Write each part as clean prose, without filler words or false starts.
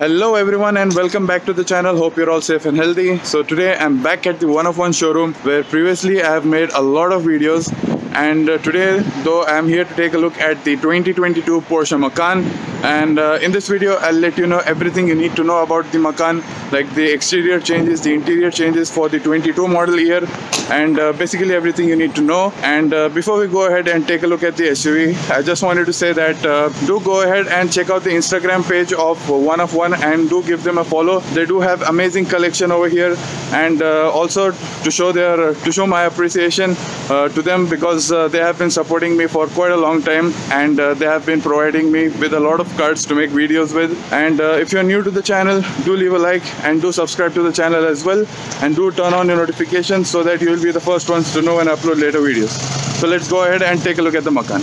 Hello everyone and welcome back to the channel. Hope you're all safe and healthy. So today I'm back at the One of One showroom where previously I have made a lot of videos, and today though I'm here to take a look at the 2022 Porsche Macan. And in this video I'll let you know everything you need to know about the Macan, like the exterior changes, the interior changes for the 22 model year, and basically everything you need to know. And before we go ahead and take a look at the SUV, I just wanted to say that do go ahead and check out the Instagram page of One of One and do give them a follow. They do have amazing collection over here, and also to show my appreciation to them, because they have been supporting me for quite a long time, and they have been providing me with a lot of cards to make videos with. And if you're new to the channel, do leave a like and do subscribe to the channel as well, and do turn on your notifications so that you will be the first ones to know when I upload later videos. So let's go ahead and take a look at the Macan.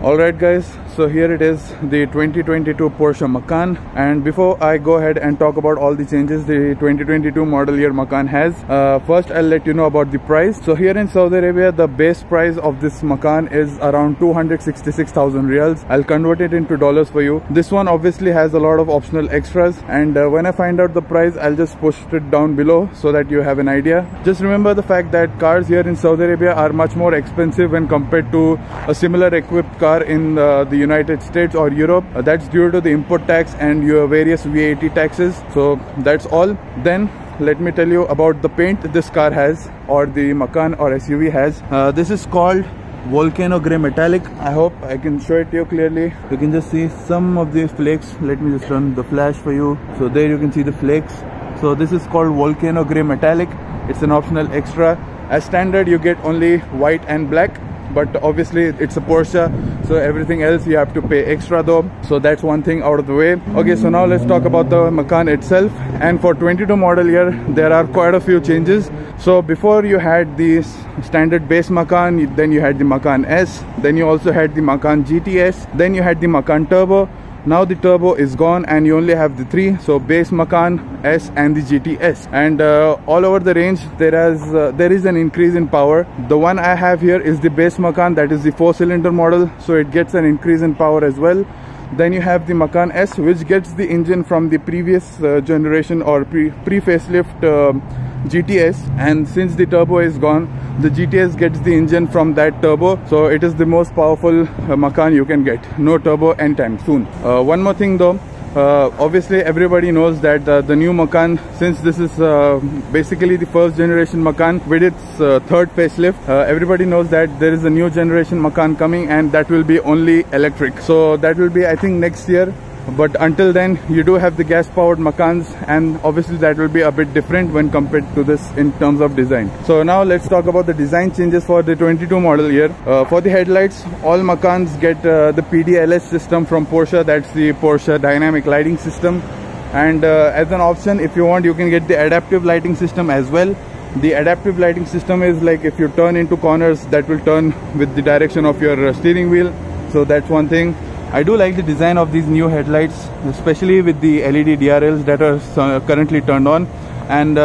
Alright guys, so here it is, the 2022 Porsche Macan. And before I go ahead and talk about all the changes the 2022 model year Macan has, first I'll let you know about the price. So here in Saudi Arabia, the base price of this Macan is around 266,000 riyals. I'll convert it into dollars for you. This one obviously has a lot of optional extras, and when I find out the price, I'll just push it down below so that you have an idea. Just remember the fact that cars here in Saudi Arabia are much more expensive when compared to a similar equipped car in the United States or Europe. That's due to the import tax and your various VAT taxes. So that's all. Then let me tell you about the paint this car has, or the Macan or SUV has. This is called Volcano Grey Metallic. I hope I can show it to you clearly. You can just see some of the flakes. Let me just run the flash for you. So there you can see the flakes. So this is called Volcano Grey Metallic. It's an optional extra. As standard you get only white and black, but obviously it's a Porsche, so everything else you have to pay extra though. So that's one thing out of the way. Okay, so now let's talk about the Macan itself. And for 22 model year, there are quite a few changes. So before you had the standard base Macan, then you had the Macan S, then you also had the Macan GTS, then you had the Macan Turbo. Now the Turbo is gone and you only have the three, so base Macan, S and the GTS. And all over the range there is an increase in power. The one I have here is the base Macan, that is the 4-cylinder model, so it gets an increase in power as well. Then you have the Macan S, which gets the engine from the previous generation or pre-facelift GTS, and since the Turbo is gone, the GTS gets the engine from that Turbo, so it is the most powerful Macan you can get. No Turbo anytime soon. One more thing though, obviously everybody knows that the new Macan, since this is basically the first generation Macan with its third facelift, everybody knows that there is a new generation Macan coming, and that will be only electric. So that will be, I think, next year. But until then you do have the gas powered Macans, and obviously that will be a bit different when compared to this in terms of design. So now let's talk about the design changes for the 22 model year. For the headlights, all Macans get the PDLS system from Porsche. That's the Porsche dynamic lighting system. And as an option, if you want, you can get the adaptive lighting system as well. The adaptive lighting system is like, if you turn into corners, that will turn with the direction of your steering wheel. So that's one thing. I do like the design of these new headlights, especially with the LED DRLs that are currently turned on. And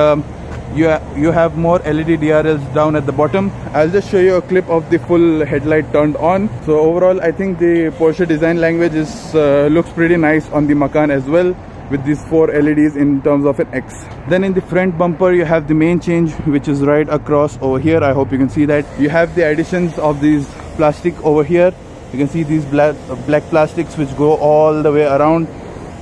you have more LED DRLs down at the bottom. I'll just show you a clip of the full headlight turned on. So overall, I think the Porsche design language is looks pretty nice on the Macan as well, with these 4 LEDs in terms of an X. Then in the front bumper you have the main change, which is right across over here. I hope you can see that. You have the additions of these plastic over here. You can see these black plastics which go all the way around.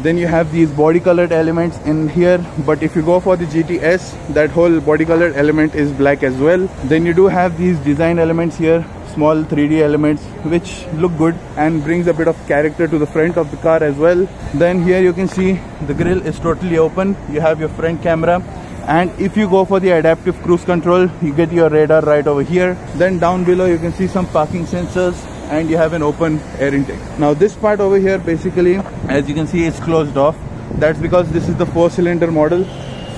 Then you have these body colored elements in here, but if you go for the GTS, that whole body colored element is black as well. Then you do have these design elements here, small 3D elements which look good and brings a bit of character to the front of the car as well. Then here you can see the grille is totally open. You have your front camera, and if you go for the adaptive cruise control, you get your radar right over here. Then down below you can see some parking sensors, and you have an open air intake. Now this part over here, basically, as you can see, is closed off. That's because this is the 4-cylinder model.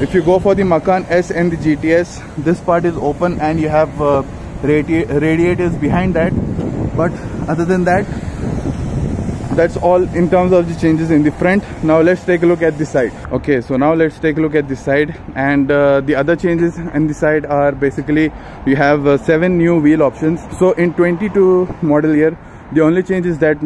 If you go for the Macan S and the GTS, this part is open and you have radiators behind that. But other than that, that's all in terms of the changes in the front. Now let's take a look at the side. Okay, so now let's take a look at the side, and the other changes on the side are basically we have 7 new wheel options. So in 22 model year The only change is that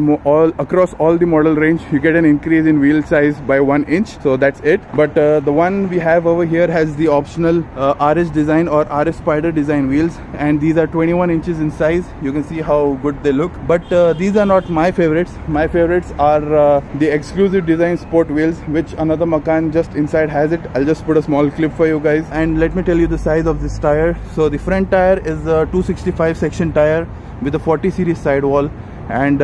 across all the model range you get an increase in wheel size by 1 inch, so that's it. But the one we have over here has the optional RS design or RS Spider design wheels, and these are 21 inches in size. You can see how good they look, but these are not my favorites. My favorites are the exclusive design sport wheels, which another Macan just inside has it. I'll just put a small clip for you guys, and let me tell you the size of this tire. So the front tire is a 265 section tire with a 40 series sidewall and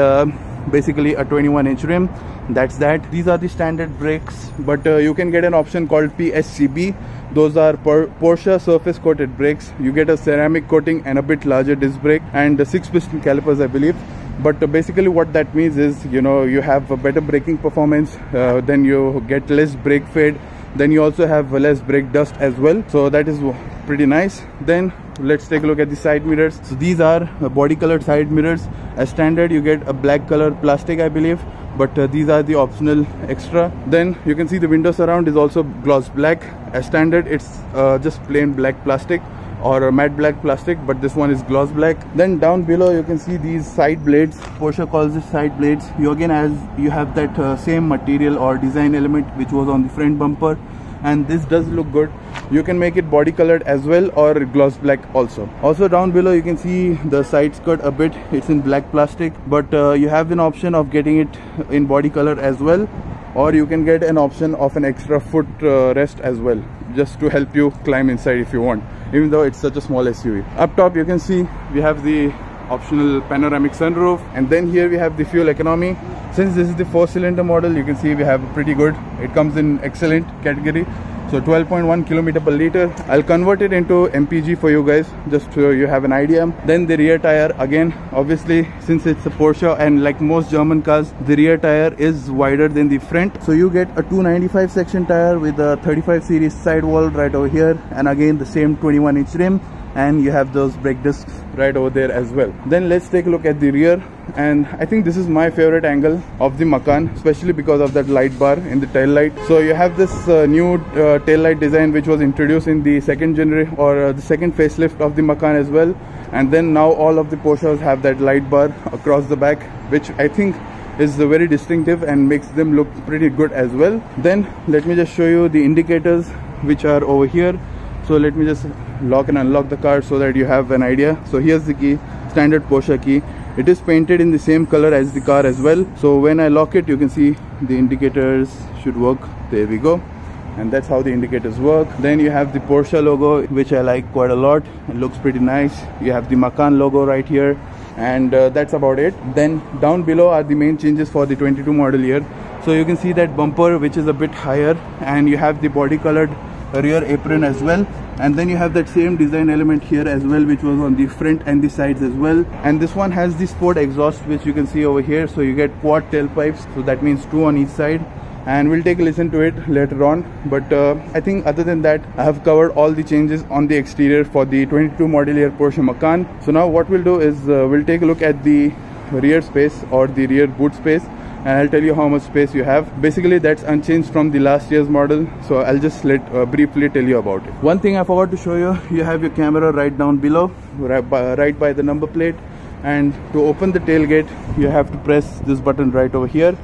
basically a 21-inch rim. That's that. These are the standard brakes, but you can get an option called PSCB. Those are Porsche surface coated brakes. You get a ceramic coating and a bit larger disc brake and 6-piston calipers, I believe. But basically what that means is, you know, you have a better braking performance, then you get less brake fade, then you also have less brake dust as well, so that is pretty nice. Then let's take a look at the side mirrors. So these are body colored side mirrors. As standard you get a black color plastic, I believe, but these are the optional extra. Then you can see the window surround is also gloss black. As standard it's just plain black plastic or a matte black plastic, but this one is gloss black. Then down below you can see these side blades. Porsche calls it side blades. You again have that same material or design element which was on the front bumper, and this does look good. You can make it body colored as well or gloss black also. Also down below you can see the side skirt a bit. It's in black plastic, but you have an option of getting it in body color as well, or you can get an option of an extra foot rest as well, just to help you climb inside if you want, even though it's such a small SUV. Up top you can see we have the optional panoramic sunroof, and then here we have the fuel economy. Since this is the 4-cylinder model, you can see we have pretty good, it comes in excellent category. So 12.1 km per liter. I'll convert it into MPG for you guys, just so you have an idea. Then the rear tire, again, obviously since it's a Porsche and like most German cars, the rear tire is wider than the front. So you get a 295 section tire with a 35 series sidewall right over here, and again the same 21-inch rim, and you have those brake discs right over there as well. Then let's take a look at the rear, and I think this is my favorite angle of the Macan, especially because of that light bar in the tail light. So you have this new tail light design which was introduced in the second generation or the second facelift of the Macan as well, and then now all of the Porsches have that light bar across the back, which I think is very distinctive and makes them look pretty good as well. Then let me just show you the indicators which are over here. So let me just lock and unlock the car so that you have an idea. So here's the key, standard Porsche key. It is painted in the same color as the car as well. So when I lock it, you can see the indicators should work. There we go. And that's how the indicators work. Then you have the Porsche logo, which I like quite a lot. It looks pretty nice. You have the Macan logo right here, and that's about it. Then down below are the main changes for the 22 model year. So you can see that bumper which is a bit higher, and you have the body colored rear apron as well, and then you have that same design element here as well, which was on the front and the sides as well. And this one has the sport exhaust, which you can see over here. So you get quad tailpipes, so that means 2 on each side, and we'll take a listen to it later on. But I think other than that, I have covered all the changes on the exterior for the 22 model year Porsche Macan. So now what we'll do is we'll take a look at the rear space or the rear boot space, and I'll tell you how much space you have. Basically that's unchanged from the last year's model, so I'll just briefly tell you about it. One thing I forgot to show you, you have your camera right down below, right by the number plate, and to open the tailgate you have to press this button right over here,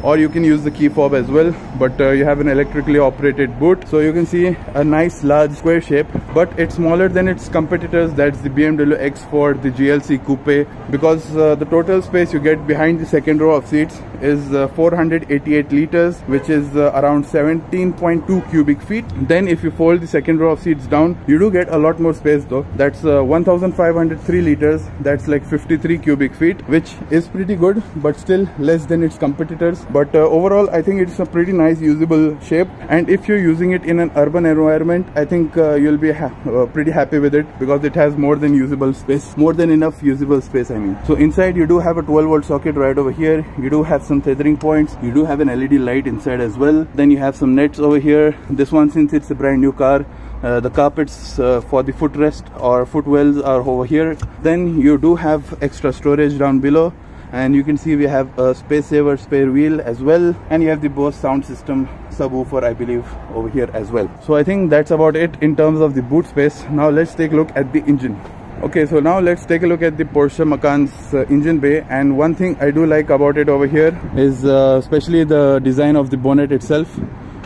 or you can use the key fob as well, but you have an electrically operated boot. So you can see a nice large square shape, but it's smaller than its competitors, that's the BMW X4, the GLC Coupe, because the total space you get behind the second row of seats is 488 liters, which is around 17.2 cubic feet. Then if you fold the second row of seats down, you do get a lot more space though. That's 1503 liters, that's like 53 cubic feet, which is pretty good, but still less than its competitors. But overall I think it's a pretty nice usable shape, and if you're using it in an urban environment, I think you'll be pretty happy with it, because it has more than usable space, more than enough usable space I mean. So inside you do have a 12-volt socket right over here, you do have some tethering points, you do have an LED light inside as well. Then you have some nets over here. This one, since it's a brand new car, the carpets for the footrest or footwells are over here. Then you do have extra storage down below, and you can see we have a space saver spare wheel as well, and you have the Bose sound system subwoofer I believe over here as well. So I think that's about it in terms of the boot space. Now let's take a look at the engine. Okay, so now let's take a look at the Porsche Macan's engine bay. And one thing I do like about it over here is especially the design of the bonnet itself.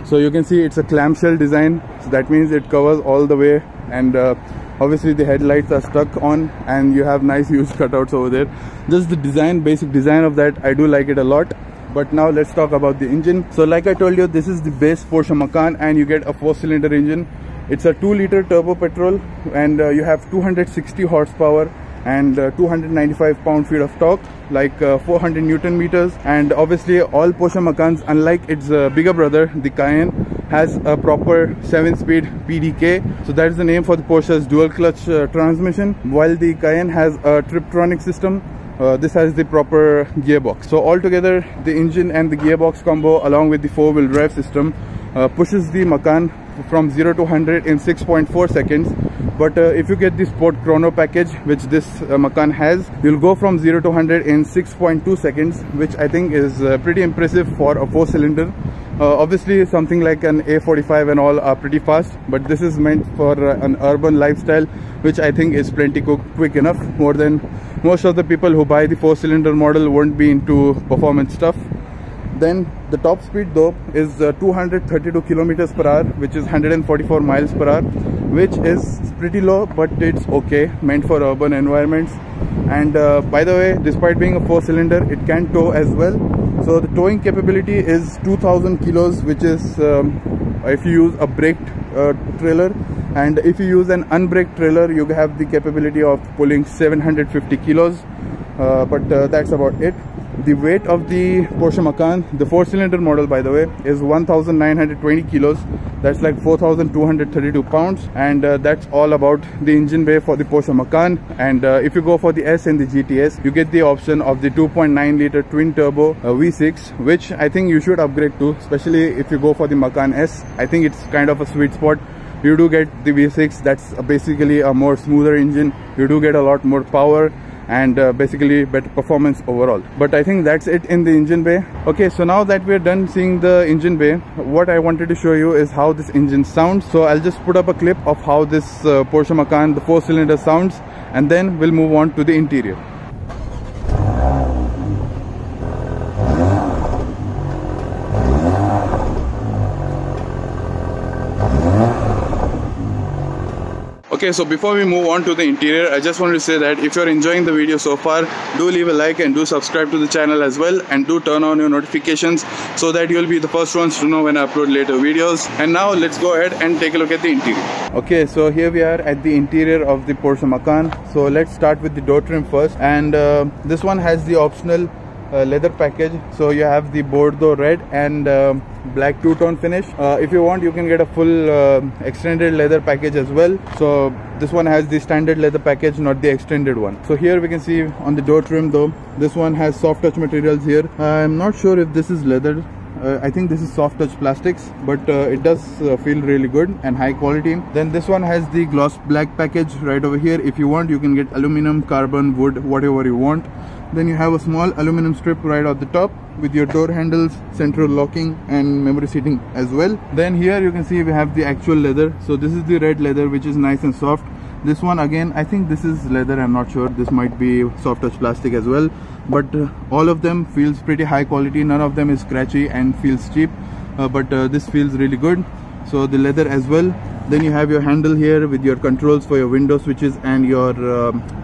So you can see it's a clamshell design, so that means it covers all the way, and obviously the headlights are stuck on, and you have nice huge cutouts over there. Just the design, basic design of that, I do like it a lot. But now let's talk about the engine. So like I told you, this is the base Porsche Macan, and you get a 4-cylinder engine. It's a 2-liter turbo petrol, and you have 260 horsepower and 295 pound-feet of torque, like 400 Newton meters. And obviously all Porsche Macans, unlike its bigger brother, the Cayenne, has a proper 7-speed PDK. So that is the name for the Porsche's dual clutch transmission, while the Cayenne has a Triptronic system. This has the proper gearbox. So altogether, the engine and the gearbox combo, along with the 4-wheel drive system, pushes the Macan from 0 to 100 in 6.4 seconds. But if you get the Sport Chrono package, which this Macan has, you'll go from 0 to 100 in 6.2 seconds, which I think is pretty impressive for a 4-cylinder. Obviously something like an A45 and all are pretty fast, but this is meant for an urban lifestyle, which I think is plenty quick enough. More than most of the people who buy the 4-cylinder model won't be into performance stuff. Then the top speed though is 232 kilometers per hour, which is 144 miles per hour, which is pretty low, but it's okay, meant for urban environments. And by the way, despite being a 4-cylinder, it can tow as well. So the towing capability is 2000 kilos, which is if you use a braked trailer, and if you use an unbraked trailer, you have the capability of pulling 750 kilos. But that's about it. The weight of the Porsche Macan, the 4-cylinder model by the way, is 1920 kilos. That's like 4232 pounds. And that's all about the engine bay for the Porsche Macan. And if you go for the S and the GTS, you get the option of the 2.9-liter twin turbo V6, which I think you should upgrade to, especially if you go for the Macan S. I think it's kind of a sweet spot. You do get the V6, that's basically a more smoother engine. You do get a lot more power and basically better performance overall. But I think that's it in the engine bay. Okay, so now that we're done seeing the engine bay, what I wanted to show you is how this engine sounds. So I'll just put up a clip of how this Porsche Macan, the 4-cylinder, sounds, and then we'll move on to the interior. Okay, so before we move on to the interior, I just wanted to say that if you're enjoying the video so far, do leave a like and do subscribe to the channel as well, and do turn on your notifications so that you'll be the first ones to know when I upload later videos. And now let's go ahead and take a look at the interior. Okay, so here we are at the interior of the Porsche Macan. So let's start with the door trim first, and this one has the optional leather package. So you have the Bordeaux red and black two-tone finish. If you want, you can get a full extended leather package as well. So this one has the standard leather package, not the extended one. So here we can see on the door trim though, this one has soft touch materials here. I'm not sure if this is leather. I think this is soft touch plastics, but it does feel really good and high quality. Then this one has the gloss black package right over here. If you want, you can get aluminum, carbon, wood, whatever you want. Then you have a small aluminum strip right at the top with your door handles, central locking and memory seating as well. Then here you can see we have the actual leather. So this is the red leather, which is nice and soft. This one again, I think this is leather, I'm not sure. This might be soft touch plastic as well, but all of them feels pretty high quality. None of them is scratchy and feels cheap, but this feels really good. So the leather as well. Then you have your handle here with your controls for your window switches and your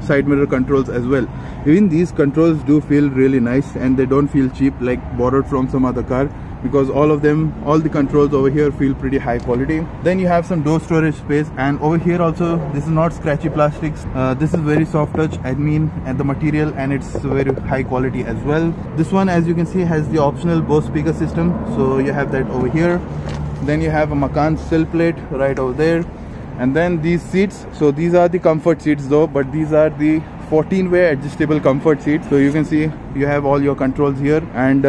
side mirror controls as well. Even these controls do feel really nice, and they don't feel cheap like borrowed from some other car, because all the controls over here feel pretty high quality. Then you have some door storage space, and over here also, this is not scratchy plastics. This is very soft touch, I mean, and the material, and it's very high quality as well. This one, as you can see, has the optional Bose speaker system, so you have that over here. Then you have a Macan sill plate right over there, and then these seats. So these are the comfort seats though, but these are the 14-way adjustable comfort seats. So you can see you have all your controls here, and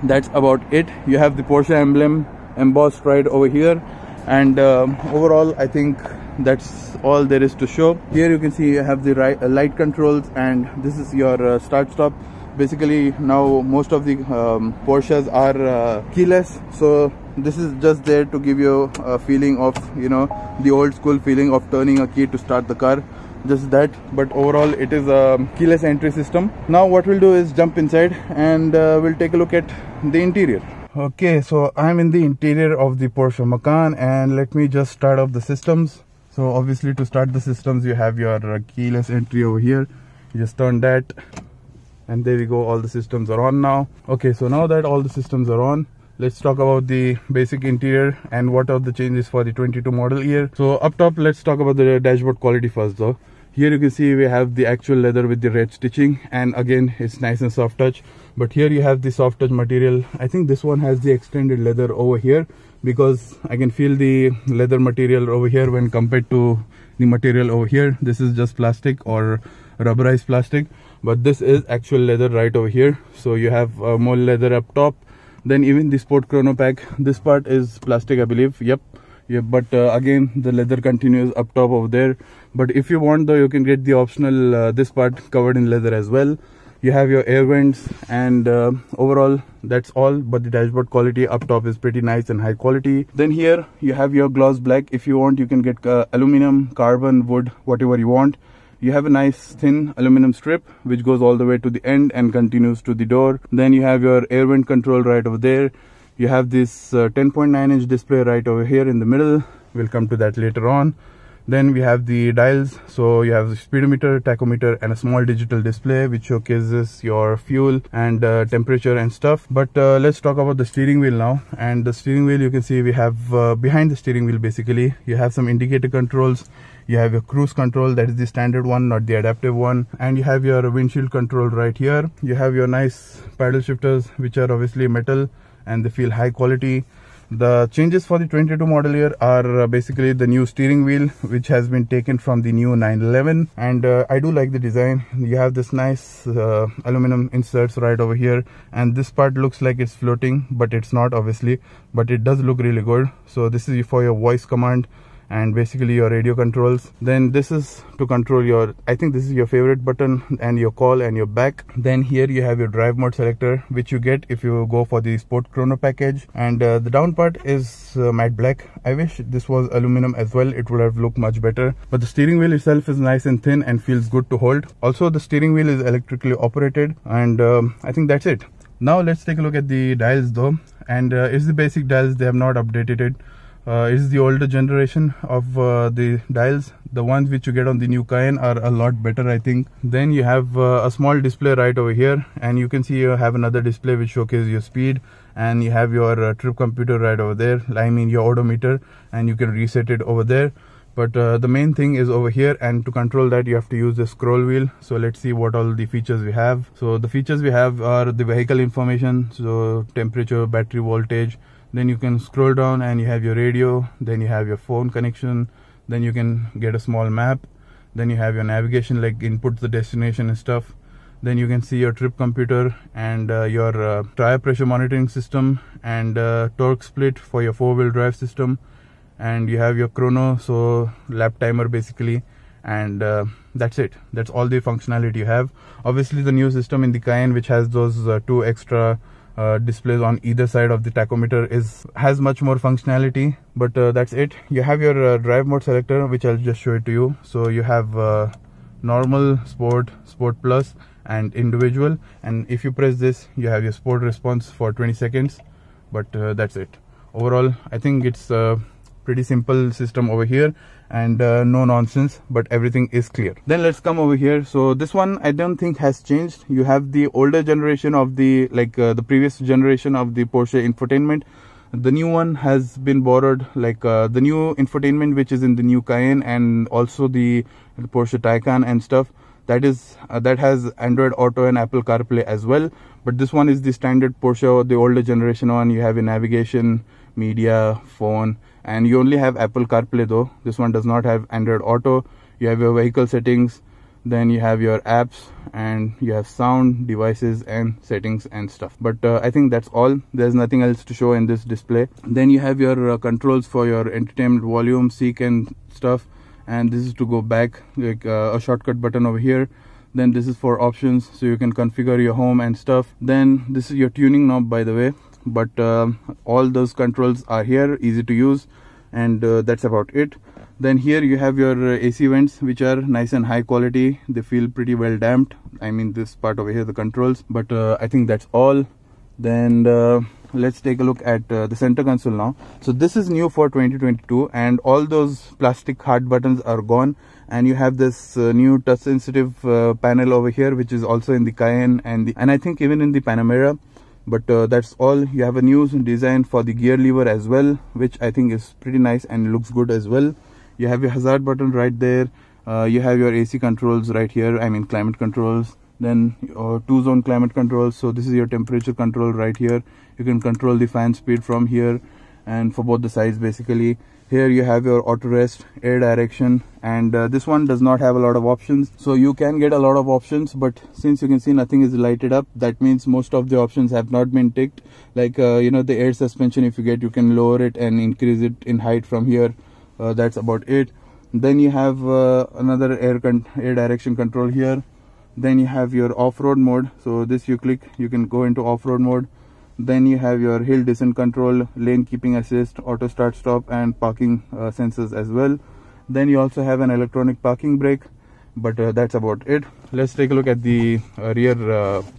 that's about it. You have the Porsche emblem embossed right over here, and overall I think that's all there is to show. Here you can see you have the light controls, and this is your start stop. Basically now most of the Porsches are keyless, so this is just there to give you a feeling of, you know, the old school feeling of turning a key to start the car. just that, but overall it is a keyless entry system. Now what we'll do is jump inside and we'll take a look at the interior. Okay, so I'm in the interior of the Porsche Macan, and let me just start off the systems. So obviously to start the systems you have your keyless entry over here. You just turn that and there we go, all the systems are on now. Okay, so now that all the systems are on, let's talk about the basic interior and what are the changes for the 22 model year. So up top, let's talk about the dashboard quality first though. Here you can see we have the actual leather with the red stitching, and again it's nice and soft touch. But here you have the soft touch material. I think this one has the extended leather over here, because I can feel the leather material over here when compared to the material over here. This is just plastic or rubberized plastic, but this is actual leather right over here. So you have more leather up top. Then even the sport chrono pack, this part is plastic, I believe. Yep, but again the leather continues up top over there. But if you want though, you can get the optional this part covered in leather as well. You have your air vents, and overall that's all. But the dashboard quality up top is pretty nice and high quality. Then here you have your gloss black. If you want, you can get aluminum, carbon, wood, whatever you want. You have a nice thin aluminum strip which goes all the way to the end and continues to the door. Then you have your air vent control right over there. You have this 10.9-inch display right over here in the middle. We'll come to that later on. Then we have the dials. So you have the speedometer, tachometer, and a small digital display which showcases your fuel and temperature and stuff. But let's talk about the steering wheel now. And the steering wheel, you can see we have behind the steering wheel basically you have some indicator controls. You have your cruise control, that is the standard one, not the adaptive one. And you have your windshield control right here. You have your nice paddle shifters which are obviously metal and they feel high quality. The changes for the 22 model year are basically the new steering wheel which has been taken from the new 911, and I do like the design. You have this nice aluminum inserts right over here, and this part looks like it's floating, but it's not obviously, but it does look really good. So this is for your voice command and basically your radio controls. Then this is to control your, I think this is your favorite button, and your call and your back. Then here you have your drive mode selector which you get if you go for the sport chrono package. And the down part is matte black. I wish this was aluminum as well, it would have looked much better. But the steering wheel itself is nice and thin and feels good to hold. Also the steering wheel is electrically operated, and I think that's it. Now let's take a look at the dials though, and it's the basic dials, they have not updated it. It is the older generation of the dials. The ones which you get on the new Cayenne are a lot better, I think. Then you have a small display right over here, and you can see you have another display which showcases your speed, and you have your trip computer right over there, I mean your odometer, and you can reset it over there. But the main thing is over here, and to control that you have to use the scroll wheel. So let's see what all the features we have. So the features we have are the vehicle information, so temperature, battery voltage. Then you can scroll down and you have your radio, then you have your phone connection, then you can get a small map, then you have your navigation like input the destination and stuff. Then you can see your trip computer and your tire pressure monitoring system, and torque split for your 4-wheel drive system. And you have your chrono, so lap timer basically, and that's it. That's all the functionality you have. Obviously the new system in the Cayenne which has those 2 extra displays on either side of the tachometer has much more functionality, but that's it. You have your drive mode selector which I'll just show it to you. So you have normal, sport, sport plus, and individual, and if you press this you have your sport response for 20 seconds. But that's it. Overall I think it's a pretty simple system over here, and no nonsense, but everything is clear. Then let's come over here. So this one I don't think has changed. You have the older generation of the the previous generation of the Porsche infotainment. The new one has been borrowed, the new infotainment which is in the new Cayenne, and also the Porsche Taycan and stuff. That has Android Auto and Apple CarPlay as well. But this one is the standard Porsche, the older generation one. You have your navigation, media, phone, and you only have Apple CarPlay though. This one does not have Android Auto. You have your vehicle settings, then you have your apps, and you have sound, devices, and settings and stuff. But I think that's all. There's nothing else to show in this display. Then you have your controls for your entertainment, volume, seek, and stuff. And this is to go back, a shortcut button over here. Then this is for options, so you can configure your home and stuff. Then this is your tuning knob, by the way. But all those controls are here, easy to use, and that's about it. Then here you have your AC vents, which are nice and high quality. They feel pretty well damped. I mean, this part over here, the controls, but I think that's all. Then let's take a look at the center console now. So this is new for 2022, and all those plastic hard buttons are gone, and you have this new touch sensitive panel over here, which is also in the Cayenne and I think even in the Panamera. But that's all. You have a new design for the gear lever as well, which I think is pretty nice and looks good as well. You have your hazard button right there. You have your AC controls right here, I mean climate controls. Then 2-zone climate controls. So this is your temperature control right here. You can control the fan speed from here, and for both the sides basically. Here you have your auto rest, air direction, and this one does not have a lot of options. So you can get a lot of options, but since you can see nothing is lighted up, that means most of the options have not been ticked. Like you know, the air suspension, if you get, you can lower it and increase it in height from here. That's about it. Then you have another air direction control here. Then you have your off-road mode. So this you click, you can go into off-road mode. Then you have your hill descent control, lane keeping assist, auto start stop, and parking sensors as well. Then you also have an electronic parking brake, but that's about it. Let's take a look at the rear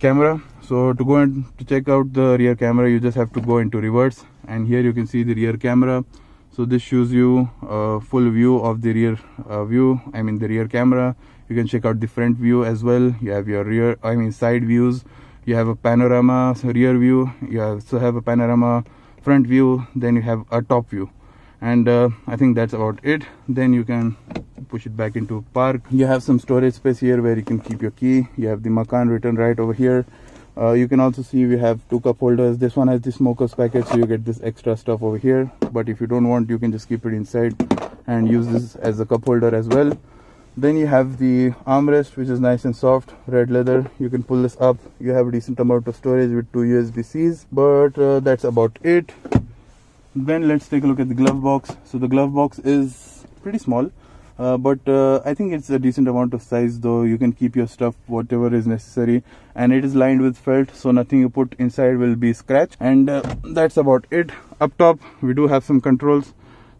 camera. So to go and to check out the rear camera, you just have to go into reverse, and here you can see the rear camera. So this shows you a full view of the rear the rear camera. You can check out the front view as well. You have your side views. You have a panorama rear view. You also have a panorama front view. Then you have a top view, and I think that's about it. Then you can push it back into park. You have some storage space here where you can keep your key. You have the Macan written right over here. You can also see we have 2 cup holders. This one has the smoker's package, so you get this extra stuff over here. But if you don't want, you can just keep it inside and use this as a cup holder as well. Then you have the armrest, which is nice and soft, red leather. You can pull this up. You have a decent amount of storage with 2 USB-Cs, but that's about it. Then let's take a look at the glove box. So the glove box is pretty small, but I think it's a decent amount of size, though. You can keep your stuff whatever is necessary, and it is lined with felt, so nothing you put inside will be scratched. And that's about it. Up top we do have some controls.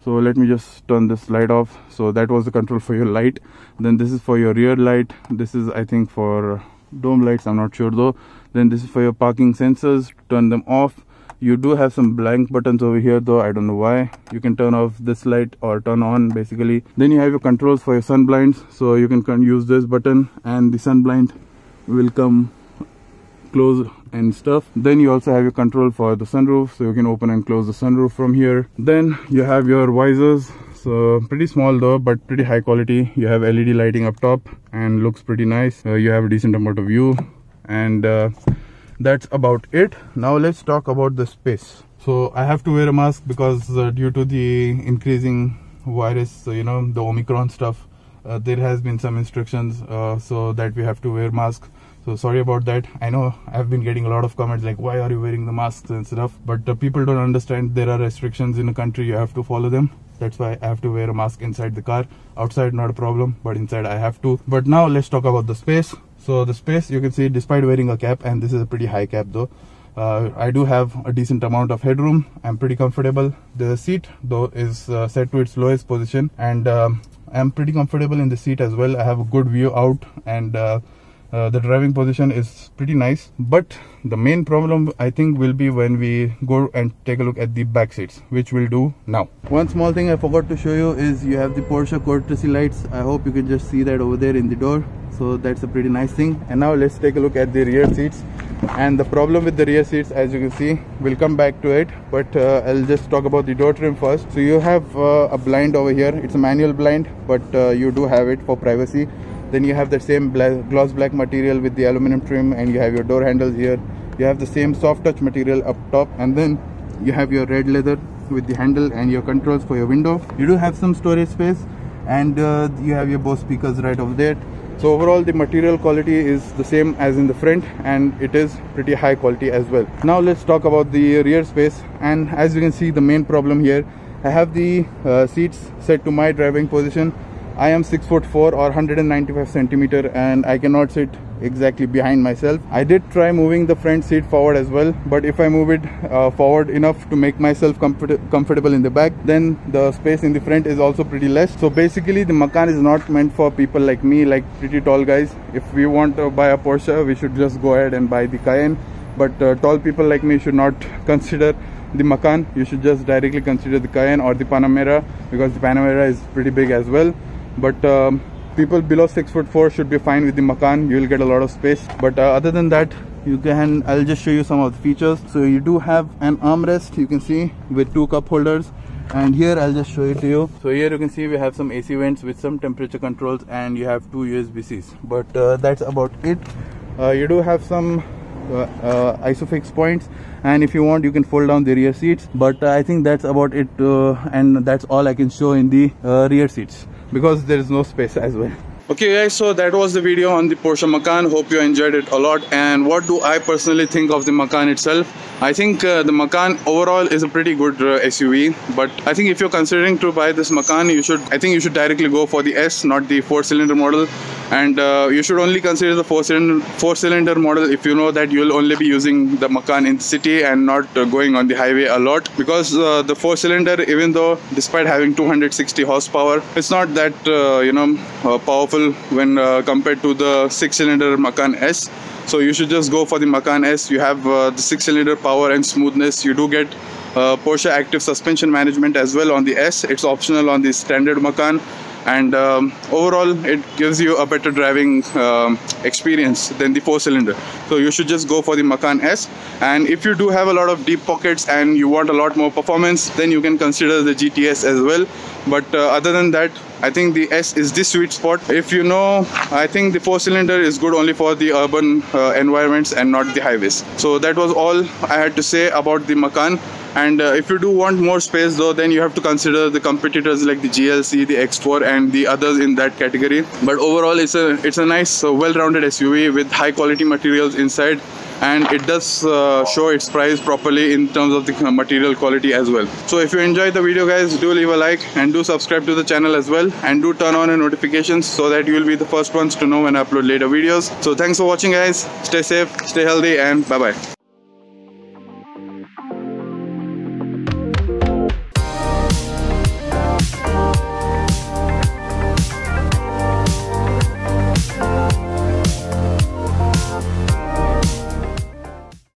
So let me just turn this light off. So that was the control for your light. Then this is for your rear light. This is, I think, for dome lights, I'm not sure though. Then this is for your parking sensors. Turn them off. You do have some blank buttons over here though, I don't know why. You can turn off this light or turn on basically. Then you have your controls for your sun blinds. So you can use this button and the sun blind will come close and stuff. Then you also have your control for the sunroof, so you can open and close the sunroof from here. Then you have your visors. So pretty small though, but pretty high quality. You have LED lighting up top and looks pretty nice. You have a decent amount of view, and that's about it. Now let's talk about the space. So I have to wear a mask because due to the increasing virus, the Omicron stuff, there has been some instructions so that we have to wear masks. So sorry about that. I know I've been getting a lot of comments like, why are you wearing the masks and stuff? But people don't understand there are restrictions in a country, you have to follow them. That's why I have to wear a mask inside the car. Outside not a problem, but inside I have to. But now let's talk about the space. So the space, you can see, despite wearing a cap, and this is a pretty high cap though, I do have a decent amount of headroom. I'm pretty comfortable. The seat though is set to its lowest position, and I'm pretty comfortable in the seat as well. I have a good view out, and the driving position is pretty nice. But the main problem I think will be when we go and take a look at the back seats, which we'll do now. One small thing I forgot to show you is you have the Porsche courtesy lights. I hope you can just see that over there in the door. So that's a pretty nice thing. And now let's take a look at the rear seats. And the problem with the rear seats, as you can see, we'll come back to it, but I'll just talk about the door trim first. So you have a blind over here. It's a manual blind, but you do have it for privacy. Then you have the same gloss black material with the aluminum trim, and you have your door handles here. You have the same soft touch material up top, and then you have your red leather with the handle and your controls for your window. You do have some storage space, and you have your Bose speakers right over there. So overall the material quality is the same as in the front, and it is pretty high quality as well. Now let's talk about the rear space. And as you can see, the main problem here, I have the seats set to my driving position. I am 6'4" or 195 centimeter, and I cannot sit exactly behind myself. I did try moving the front seat forward as well, but if I move it forward enough to make myself comfortable in the back, then the space in the front is also pretty less. So basically the Macan is not meant for people like me, like pretty tall guys. If we want to buy a Porsche, we should just go ahead and buy the Cayenne, but tall people like me should not consider the Macan. You should just directly consider the Cayenne or the Panamera, because the Panamera is pretty big as well. But people below 6'4" should be fine with the Macan. You will get a lot of space. But other than that, I'll just show you some of the features. So you do have an armrest, you can see, with 2 cup holders. And here I'll just show it to you. So here you can see we have some AC vents with some temperature controls, and you have 2 USB-Cs. But that's about it. You do have some isofix points, and if you want you can fold down the rear seats, but I think that's about it, and that's all I can show in the rear seats, because there is no space as well. Okay guys, so that was the video on the Porsche Macan. Hope you enjoyed it a lot. And what do I personally think of the Macan itself? I think the Macan overall is a pretty good SUV, but I think if you're considering to buy this Macan, you should directly go for the S, not the 4-cylinder model. And you should only consider the 4-cylinder model if you know that you'll only be using the Macan in the city and not going on the highway a lot, because the 4-cylinder, even though despite having 260 horsepower, it's not that powerful when compared to the 6-cylinder Macan S. So you should just go for the Macan S. You have the 6-cylinder power and smoothness. You do get Porsche active suspension management as well on the S. It's optional on the standard Macan. And overall it gives you a better driving experience than the 4-cylinder. So you should just go for the Macan S. And if you do have a lot of deep pockets and you want a lot more performance, then you can consider the GTS as well. But other than that, I think the S is the sweet spot. If you know, I think the 4-cylinder is good only for the urban environments and not the highways. So that was all I had to say about the Macan. And if you do want more space though, then you have to consider the competitors like the GLC, the X4 and the others in that category. But overall it's a nice well-rounded SUV with high quality materials inside, and it does show its price properly in terms of the material quality as well. So if you enjoyed the video guys, do leave a like and do subscribe to the channel as well, and do turn on the notifications so that you will be the first ones to know when I upload later videos. So thanks for watching guys, stay safe, stay healthy, and bye bye.